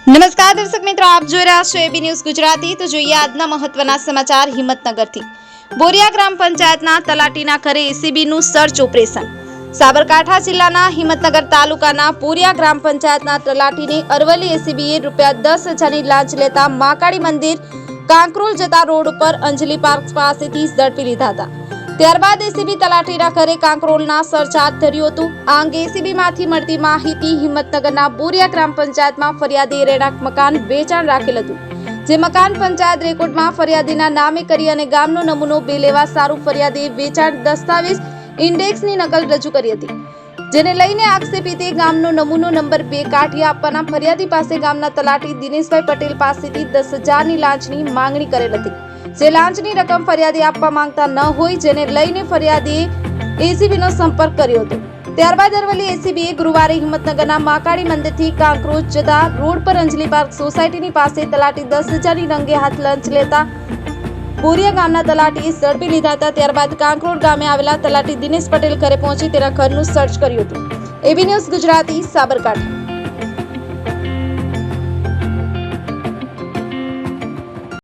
નમસ્કાર દર્શક મિત્રો, આપ જોઈ રહ્યા છો એબી ન્યૂઝ ગુજરાતી। તો જોઈએ આજના મહત્વના સમાચાર હિંમતનગરથી। બોરિયા ગ્રામ પંચાયતના તલાટીના ઘરે એસીબીનું સર્ચ ઓપરેશન। સાબરકાંઠા જિલ્લાના હિંમતનગર તાલુકાના બોરિયા ગ્રામ પંચાયતના તલાટીને અરવલ્લી એસીબીએ ₹10,000ની લાંચ લેતા મહાકાળી મંદિર કાંકરોલ જતા રોડ ઉપર અંજલિ પાર્ક પાસેથી ઝડપી લીધા હતા। ત્યારબાદ એસીબી તલાટીના ઘરે કાંકરોલના સર્ચ હાથ ધર્યું હતું। આ અંગે એસીબીમાંથી મળતી માહિતી હિંમતનગરના બોરિયા ગ્રામ પંચાયતમાં ફરિયાદી રહેણાંક મકાન વેચાણ રાખેલ હતું, જે મકાન પંચાયત રેકોર્ડમાં ફરિયાદીના નામે કરી અને ગામનો નમૂનો બે લેવા સારું ફરિયાદીએ વેચાણ દસ્તાવેજ ઇન્ડેક્સની નકલ રજૂ કરી હતી, જેને લઈને આક્ષેપિતે ગામનો નમૂનો નંબર 2 કાઢી આપવાના ફરિયાદી પાસે ગામના તલાટી દિનેશભાઈ પટેલ પાસેથી 10,000ની લાંચની માંગણી કરેલ હતી, જે લાંચની રકમ ફરિયાદી આપવા માંગતા ન હોય, જેને લઈને ફરિયાદીએ એસીબીનો સંપર્ક કર્યો હતો। ત્યારબાદ અરવલ્લી એસીબીએ ગુરુવારે હિંમતનગરના મહાકાળી મંદિરથી કાંકરોજ જતા રોડ પર અંજલિ પાર્ક સોસાયટીની પાસે તલાટી 10,000ની રંગે હાથ લાંચ લેતા બોરિયા ગામના તલાટીએ ઝડપી લીધા હતા। ત્યારબાદ કાંકરોડ ગામે આવેલા તલાટી દિનેશ પટેલ ઘરે પહોંચી તેના ઘરનું સર્ચ કર્યું હતું। AB news Gujarati, Sabarkantha.